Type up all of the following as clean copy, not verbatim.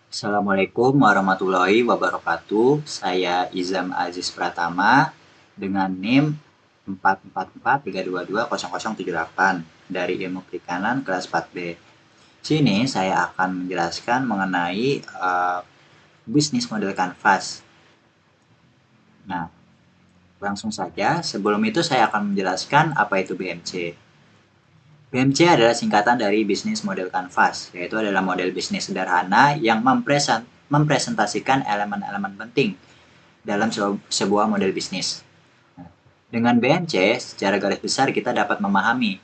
Assalamualaikum warahmatullahi wabarakatuh. Saya Izam Aziz Pratama dengan NIM 44432200078 dari Ilmu Perikanan kelas 4B. Sini saya akan menjelaskan mengenai bisnis model kanvas. Nah, langsung saja. Sebelum itu saya akan menjelaskan apa itu BMC. BMC adalah singkatan dari bisnis model kanvas, yaitu adalah model bisnis sederhana yang mempresentasikan elemen-elemen penting dalam sebuah model bisnis. Dengan BMC, secara garis besar kita dapat memahami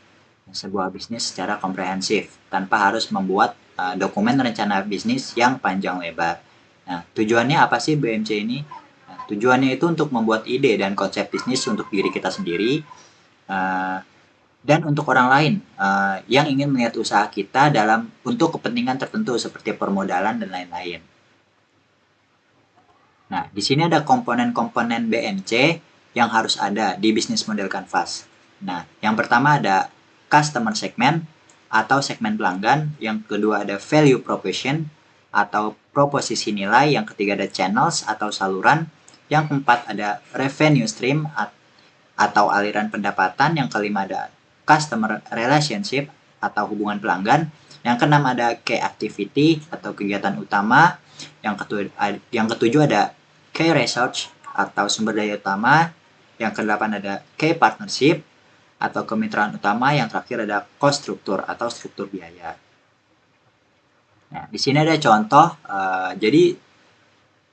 sebuah bisnis secara komprehensif tanpa harus membuat dokumen rencana bisnis yang panjang lebar. Nah, tujuannya apa sih BMC ini? Nah, tujuannya itu untuk membuat ide dan konsep bisnis untuk diri kita sendiri, uh, dan untuk orang lain yang ingin melihat usaha kita untuk kepentingan tertentu seperti permodalan dan lain-lain. Nah, di sini ada komponen-komponen BMC yang harus ada di bisnis model kanvas. Nah, yang pertama ada customer segment atau segmen pelanggan, yang kedua ada value proposition atau proposisi nilai, yang ketiga ada channels atau saluran, yang keempat ada revenue stream atau aliran pendapatan, yang kelima ada customer relationship atau hubungan pelanggan, yang keenam ada key activity atau kegiatan utama, yang ketujuh ada key research atau sumber daya utama, yang kedelapan ada key partnership atau kemitraan utama, yang terakhir ada cost struktur atau struktur biaya. Nah, di sini ada contoh. Jadi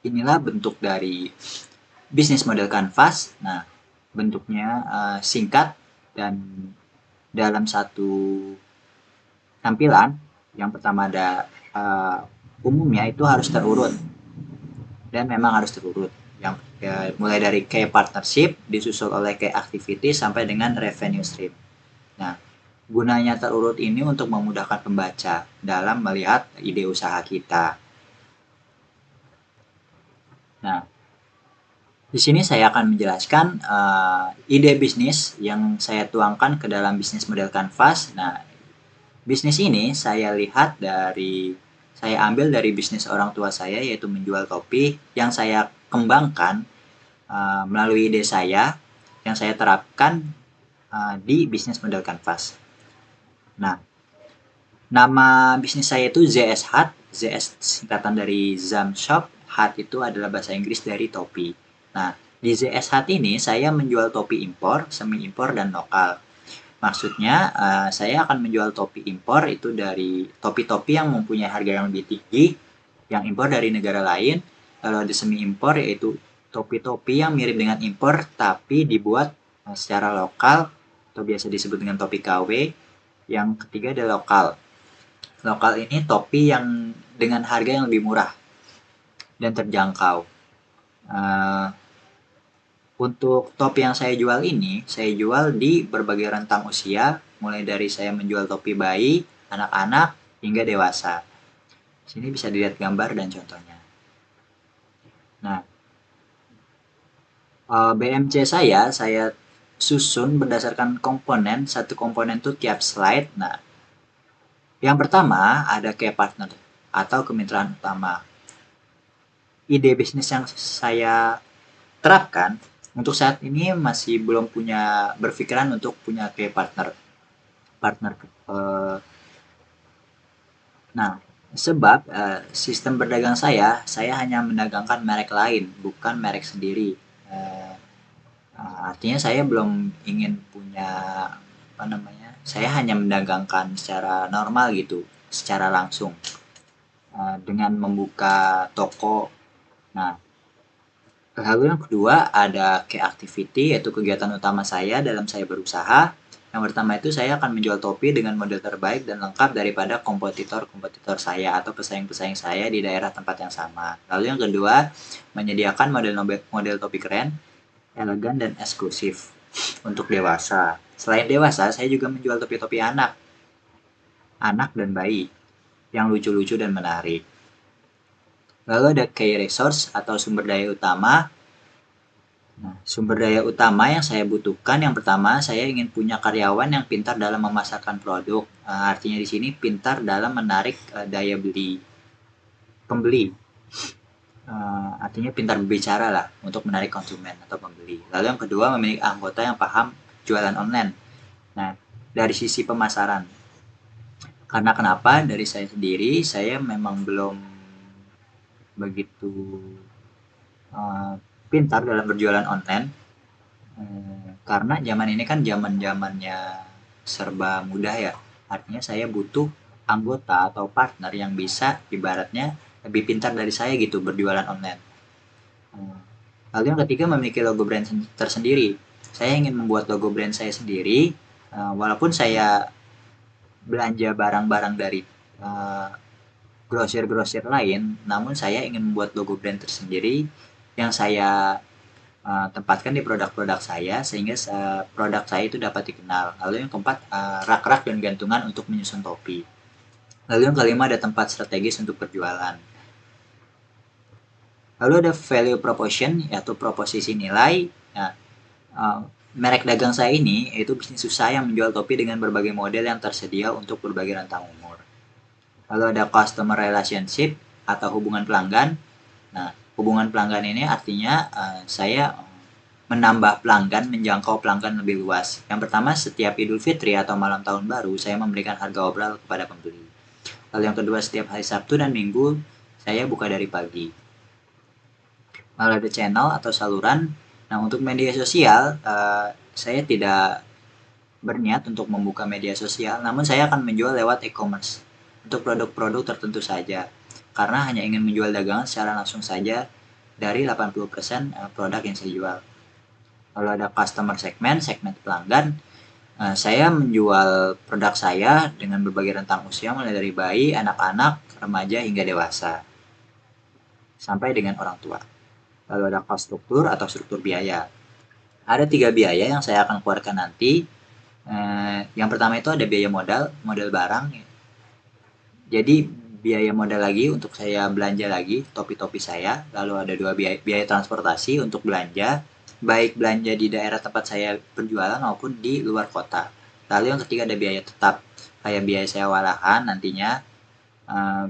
inilah bentuk dari bisnis model kanvas. Nah, bentuknya singkat dan dalam satu tampilan. Yang pertama ada umumnya itu harus terurut, dan memang harus terurut. Yang mulai dari key partnership disusul oleh key activity sampai dengan revenue stream. Nah, gunanya terurut ini untuk memudahkan pembaca dalam melihat ide usaha kita. Nah, di sini saya akan menjelaskan ide bisnis yang saya tuangkan ke dalam bisnis model kanvas. Nah, bisnis ini saya ambil dari bisnis orang tua saya, yaitu menjual topi, yang saya kembangkan melalui ide saya yang saya terapkan di bisnis model kanvas. Nah, nama bisnis saya itu ZS Hat. ZS singkatan dari Zam Shop. Hat itu adalah bahasa Inggris dari topi. Nah, di ZS Hat ini saya menjual topi impor, semi impor, dan lokal. Maksudnya, saya akan menjual topi impor itu dari topi-topi yang mempunyai harga yang lebih tinggi, yang impor dari negara lain. Lalu ada semi impor, yaitu topi-topi yang mirip dengan impor tapi dibuat secara lokal atau biasa disebut dengan topi KW. Yang ketiga ada lokal. Lokal ini topi yang dengan harga yang lebih murah dan terjangkau. Untuk topi yang saya jual ini, saya jual di berbagai rentang usia, mulai dari saya menjual topi bayi, anak-anak, hingga dewasa. Sini bisa dilihat gambar dan contohnya. Nah, BMC saya susun berdasarkan komponen, satu komponen itu tiap slide. Nah, yang pertama ada key partner atau kemitraan utama. Ide bisnis yang saya terapkan untuk saat ini masih belum berpikiran untuk punya key partner. Nah, sebab sistem berdagang saya hanya mendagangkan merek lain, bukan merek sendiri. Artinya saya belum ingin punya saya hanya mendagangkan secara normal gitu, secara langsung dengan membuka toko. Nah, lalu yang kedua ada key activity, yaitu kegiatan utama saya dalam saya berusaha. Yang pertama itu saya akan menjual topi dengan model terbaik dan lengkap daripada kompetitor-kompetitor saya atau pesaing-pesaing saya di daerah tempat yang sama. Lalu yang kedua, menyediakan model topi keren, elegan, dan eksklusif untuk dewasa. Selain dewasa, saya juga menjual topi-topi anak dan bayi yang lucu-lucu dan menarik. Lalu ada key resource atau sumber daya utama. Nah, sumber daya utama yang saya butuhkan, yang pertama saya ingin punya karyawan yang pintar dalam memasarkan produk. Artinya di sini pintar dalam menarik daya beli. pembeli. Artinya pintar berbicara lah untuk menarik konsumen atau pembeli. Lalu yang kedua, memiliki anggota yang paham jualan online. Nah, dari sisi pemasaran, karena kenapa? Dari saya sendiri, saya memang belum begitu uh, pintar dalam berjualan online. Karena zaman ini kan zaman-zamannya serba mudah ya. Artinya saya butuh anggota atau partner yang bisa ibaratnya lebih pintar dari saya gitu berjualan online. Eh, Lalu yang ketiga, memiliki logo brand tersendiri. Saya ingin membuat logo brand saya sendiri, walaupun saya belanja barang-barang dari uh, grosir-grosir lain, namun saya ingin membuat logo brand tersendiri yang saya tempatkan di produk-produk saya sehingga produk saya itu dapat dikenal. Lalu yang keempat, rak-rak dan gantungan untuk menyusun topi. Lalu yang kelima, ada tempat strategis untuk berjualan. Lalu ada value proposition, yaitu proposisi nilai. Nah, merek dagang saya ini yaitu bisnis usaha yang menjual topi dengan berbagai model yang tersedia untuk berbagai rentang umur. Lalu ada customer relationship atau hubungan pelanggan. Nah, hubungan pelanggan ini artinya saya menambah pelanggan, menjangkau pelanggan lebih luas. Yang pertama, setiap Idul Fitri atau malam tahun baru, saya memberikan harga obral kepada pembeli. Lalu yang kedua, setiap hari Sabtu dan Minggu, saya buka dari pagi. Lalu ada channel atau saluran. Nah, untuk media sosial, saya tidak berniat untuk membuka media sosial, namun saya akan menjual lewat e-commerce untuk produk-produk tertentu saja. Karena hanya ingin menjual dagangan secara langsung saja dari 80% produk yang saya jual. Lalu ada customer segment, segmen pelanggan. Saya menjual produk saya dengan berbagai rentang usia mulai dari bayi, anak-anak, remaja hingga dewasa sampai dengan orang tua. Lalu ada cost struktur atau struktur biaya. Ada 3 biaya yang saya akan keluarkan nanti. Yang pertama itu ada biaya modal barang. Jadi biaya modal lagi untuk saya belanja lagi topi-topi saya. Lalu ada 2 biaya transportasi untuk belanja, baik belanja di daerah tempat saya berjualan maupun di luar kota. Lalu yang ketiga ada biaya tetap, kayak biaya sewa lahan nantinya,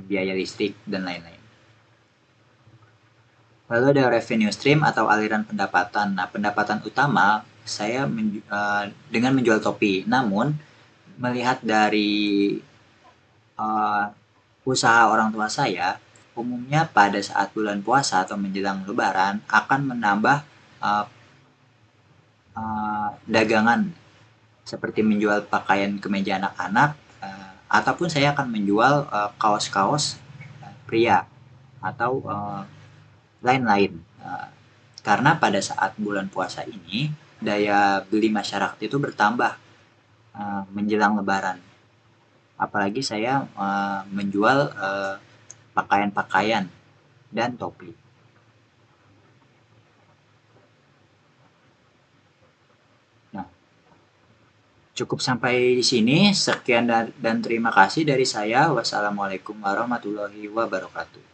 biaya listrik dan lain-lain. Lalu ada revenue stream atau aliran pendapatan. Nah, pendapatan utama saya dengan menjual topi. Namun melihat dari uh, usaha orang tua saya, umumnya pada saat bulan puasa atau menjelang lebaran akan menambah uh, dagangan seperti menjual pakaian kemeja anak-anak, ataupun saya akan menjual kaos-kaos pria atau lain-lain. Karena pada saat bulan puasa ini daya beli masyarakat itu bertambah menjelang lebaran. Apalagi saya menjual pakaian-pakaian dan topi. Nah, cukup sampai di sini. Sekian dan terima kasih dari saya. Wassalamualaikum warahmatullahi wabarakatuh.